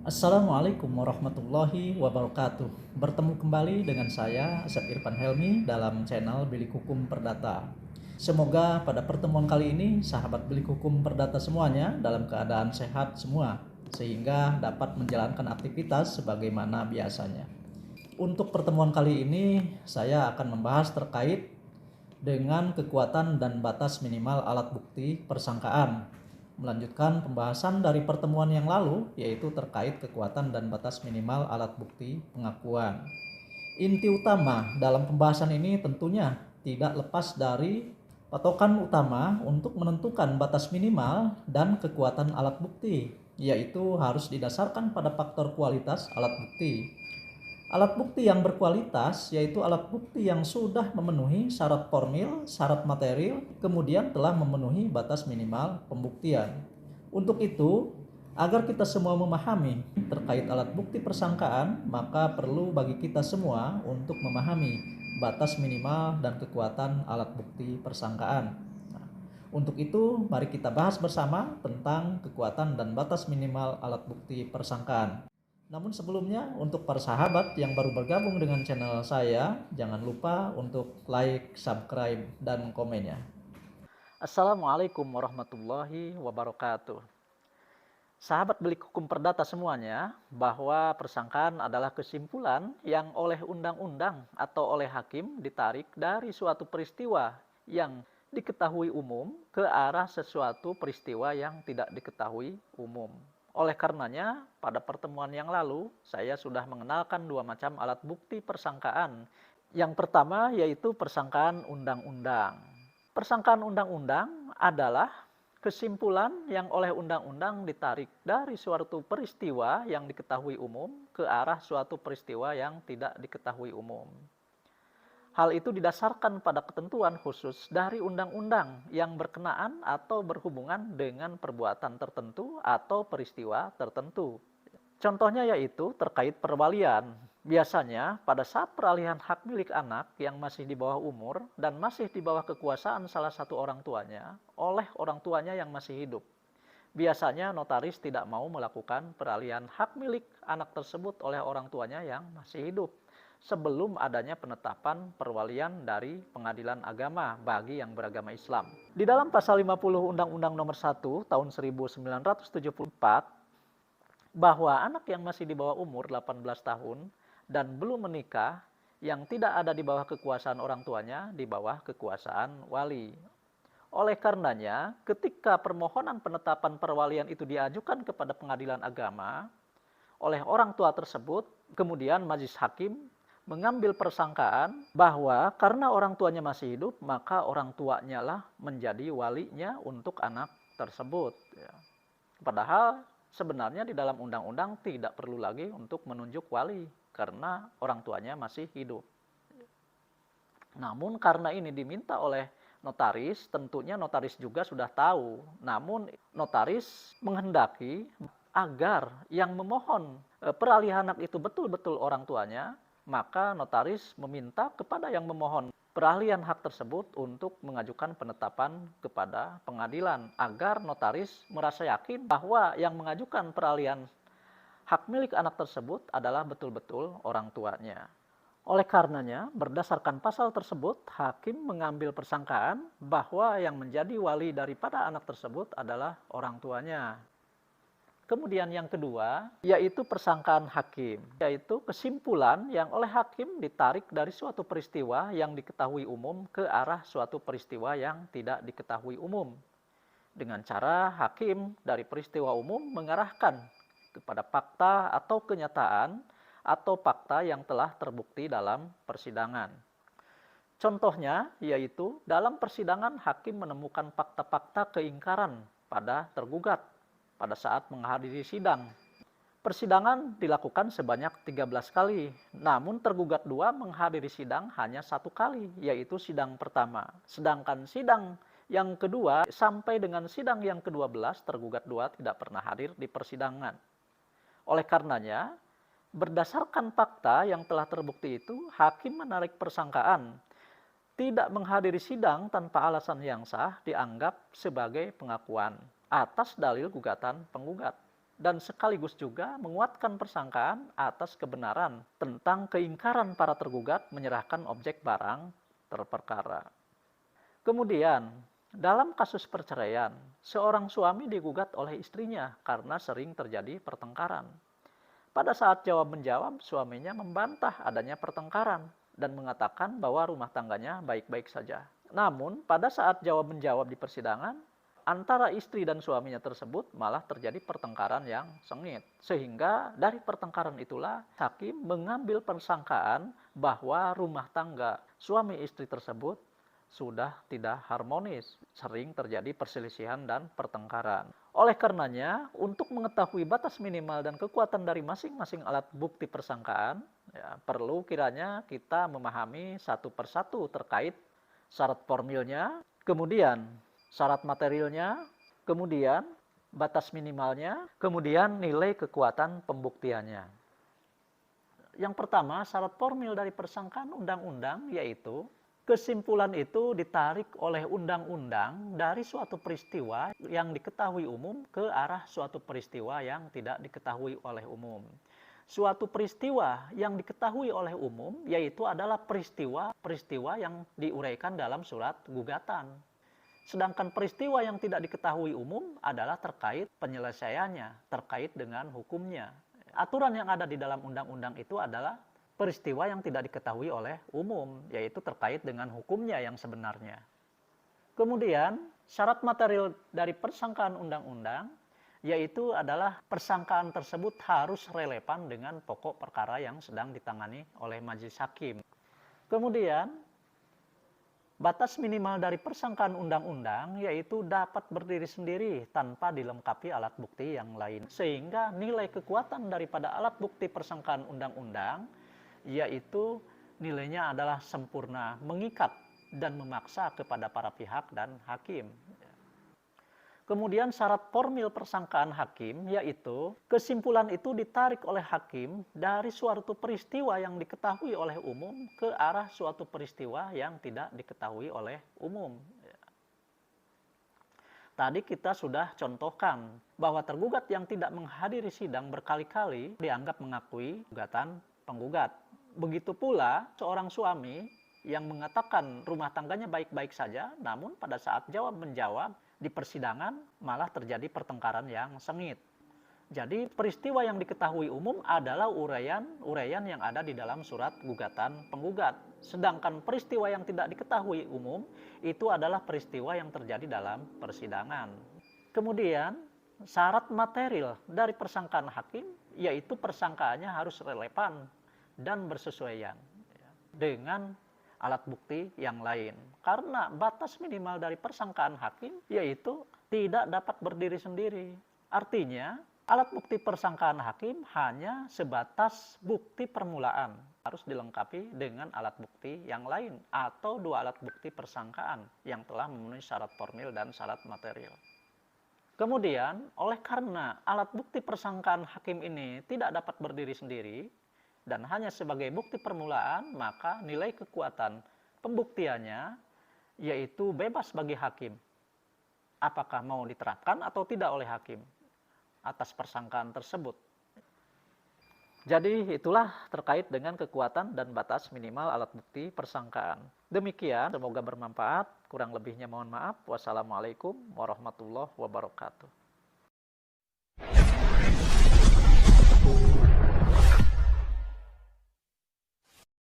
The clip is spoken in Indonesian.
Assalamualaikum warahmatullahi wabarakatuh. Bertemu kembali dengan saya, Asep Irfan Helmi, dalam channel Bilik Hukum Perdata. Semoga pada pertemuan kali ini, sahabat Bilik Hukum Perdata semuanya dalam keadaan sehat semua, sehingga dapat menjalankan aktivitas sebagaimana biasanya. Untuk pertemuan kali ini, saya akan membahas terkait dengan kekuatan dan batas minimal alat bukti persangkaan. Melanjutkan pembahasan dari pertemuan yang lalu, yaitu terkait kekuatan dan batas minimal alat bukti pengakuan. Inti utama dalam pembahasan ini tentunya tidak lepas dari patokan utama untuk menentukan batas minimal dan kekuatan alat bukti, yaitu harus didasarkan pada faktor kualitas alat bukti. Alat bukti yang berkualitas yaitu alat bukti yang sudah memenuhi syarat formil, syarat material, kemudian telah memenuhi batas minimal pembuktian. Untuk itu, agar kita semua memahami terkait alat bukti persangkaan, maka perlu bagi kita semua untuk memahami batas minimal dan kekuatan alat bukti persangkaan. Nah, untuk itu, mari kita bahas bersama tentang kekuatan dan batas minimal alat bukti persangkaan. Namun sebelumnya, untuk para sahabat yang baru bergabung dengan channel saya, jangan lupa untuk like, subscribe, dan komennya. Assalamualaikum warahmatullahi wabarakatuh. Sahabat Bilik Hukum Perdata semuanya, bahwa persangkaan adalah kesimpulan yang oleh undang-undang atau oleh hakim ditarik dari suatu peristiwa yang diketahui umum ke arah sesuatu peristiwa yang tidak diketahui umum. Oleh karenanya, pada pertemuan yang lalu, saya sudah mengenalkan dua macam alat bukti persangkaan. Yang pertama yaitu persangkaan undang-undang. Persangkaan undang-undang adalah kesimpulan yang oleh undang-undang ditarik dari suatu peristiwa yang diketahui umum ke arah suatu peristiwa yang tidak diketahui umum. Hal itu didasarkan pada ketentuan khusus dari undang-undang yang berkenaan atau berhubungan dengan perbuatan tertentu atau peristiwa tertentu. Contohnya yaitu terkait perwalian. Biasanya pada saat peralihan hak milik anak yang masih di bawah umur dan masih di bawah kekuasaan salah satu orang tuanya oleh orang tuanya yang masih hidup. Biasanya notaris tidak mau melakukan peralihan hak milik anak tersebut oleh orang tuanya yang masih hidup sebelum adanya penetapan perwalian dari pengadilan agama bagi yang beragama Islam. Di dalam pasal 50 Undang-Undang Nomor 1 tahun 1974, bahwa anak yang masih di bawah umur 18 tahun dan belum menikah yang tidak ada di bawah kekuasaan orang tuanya, di bawah kekuasaan wali. Oleh karenanya, ketika permohonan penetapan perwalian itu diajukan kepada pengadilan agama oleh orang tua tersebut, kemudian majelis hakim mengambil persangkaan bahwa karena orang tuanya masih hidup, maka orang tuanya lah menjadi walinya untuk anak tersebut. Padahal sebenarnya di dalam undang-undang tidak perlu lagi untuk menunjuk wali karena orang tuanya masih hidup. Namun karena ini diminta oleh notaris, tentunya notaris juga sudah tahu. Namun notaris menghendaki agar yang memohon peralihan hak itu betul-betul orang tuanya, maka notaris meminta kepada yang memohon peralihan hak tersebut untuk mengajukan penetapan kepada pengadilan agar notaris merasa yakin bahwa yang mengajukan peralihan hak milik anak tersebut adalah betul-betul orang tuanya. Oleh karenanya, berdasarkan pasal tersebut, hakim mengambil persangkaan bahwa yang menjadi wali daripada anak tersebut adalah orang tuanya. Kemudian yang kedua, yaitu persangkaan hakim, yaitu kesimpulan yang oleh hakim ditarik dari suatu peristiwa yang diketahui umum ke arah suatu peristiwa yang tidak diketahui umum. Dengan cara hakim dari peristiwa umum mengarahkan kepada fakta atau kenyataan atau fakta yang telah terbukti dalam persidangan. Contohnya yaitu dalam persidangan hakim menemukan fakta-fakta keingkaran pada tergugat pada saat menghadiri sidang. Persidangan dilakukan sebanyak 13 kali, namun tergugat 2 menghadiri sidang hanya 1 kali, yaitu sidang pertama. Sedangkan sidang yang kedua sampai dengan sidang yang ke-12 tergugat 2 tidak pernah hadir di persidangan. Oleh karenanya, berdasarkan fakta yang telah terbukti itu, hakim menarik persangkaan. Tidak menghadiri sidang tanpa alasan yang sah dianggap sebagai pengakuan atas dalil gugatan penggugat. dan sekaligus juga menguatkan persangkaan atas kebenaran tentang keingkaran para tergugat menyerahkan objek barang terperkara. Kemudian, dalam kasus perceraian, seorang suami digugat oleh istrinya karena sering terjadi pertengkaran. Pada saat jawab-menjawab, suaminya membantah adanya pertengkaran dan mengatakan bahwa rumah tangganya baik-baik saja. Namun, pada saat jawab-menjawab di persidangan, antara istri dan suaminya tersebut malah terjadi pertengkaran yang sengit. Sehingga dari pertengkaran itulah hakim mengambil persangkaan bahwa rumah tangga suami istri tersebut sudah tidak harmonis, sering terjadi perselisihan dan pertengkaran. Oleh karenanya, untuk mengetahui batas minimal dan kekuatan dari masing-masing alat bukti persangkaan, ya, perlu kiranya kita memahami satu persatu terkait syarat formilnya, kemudian syarat materialnya, kemudian batas minimalnya, kemudian nilai kekuatan pembuktiannya. Yang pertama, syarat formil dari persangkaan undang-undang yaitu kesimpulan itu ditarik oleh undang-undang dari suatu peristiwa yang diketahui umum ke arah suatu peristiwa yang tidak diketahui oleh umum. Suatu peristiwa yang diketahui oleh umum yaitu adalah peristiwa yang diuraikan dalam surat gugatan. Sedangkan peristiwa yang tidak diketahui umum adalah terkait penyelesaiannya, terkait dengan hukumnya. Aturan yang ada di dalam undang-undang itu adalah peristiwa yang tidak diketahui oleh umum, yaitu terkait dengan hukumnya yang sebenarnya. Kemudian, syarat material dari persangkaan undang-undang, yaitu adalah persangkaan tersebut harus relevan dengan pokok perkara yang sedang ditangani oleh majelis hakim. Kemudian, batas minimal dari persangkaan undang-undang yaitu dapat berdiri sendiri tanpa dilengkapi alat bukti yang lain. Sehingga nilai kekuatan daripada alat bukti persangkaan undang-undang yaitu nilainya adalah sempurna, mengikat dan memaksa kepada para pihak dan hakim. Kemudian syarat formil persangkaan hakim yaitu kesimpulan itu ditarik oleh hakim dari suatu peristiwa yang diketahui oleh umum ke arah suatu peristiwa yang tidak diketahui oleh umum. Tadi kita sudah contohkan bahwa tergugat yang tidak menghadiri sidang berkali-kali dianggap mengakui gugatan penggugat. Begitu pula seorang suami yang mengatakan rumah tangganya baik-baik saja, namun pada saat jawab-menjawab di persidangan malah terjadi pertengkaran yang sengit. Jadi peristiwa yang diketahui umum adalah uraian yang ada di dalam surat gugatan penggugat. Sedangkan peristiwa yang tidak diketahui umum itu adalah peristiwa yang terjadi dalam persidangan. Kemudian syarat material dari persangkaan hakim yaitu persangkaannya harus relevan dan bersesuaian dengan alat bukti yang lain. Karena batas minimal dari persangkaan hakim yaitu tidak dapat berdiri sendiri. Artinya, alat bukti persangkaan hakim hanya sebatas bukti permulaan. Harus dilengkapi dengan alat bukti yang lain atau dua alat bukti persangkaan yang telah memenuhi syarat formil dan syarat material. Kemudian, oleh karena alat bukti persangkaan hakim ini tidak dapat berdiri sendiri, dan hanya sebagai bukti permulaan, maka nilai kekuatan pembuktiannya yaitu bebas bagi hakim. Apakah mau diterapkan atau tidak oleh hakim atas persangkaan tersebut. Jadi itulah terkait dengan kekuatan dan batas minimal alat bukti persangkaan. Demikian, semoga bermanfaat. Kurang lebihnya mohon maaf. Wassalamualaikum warahmatullahi wabarakatuh.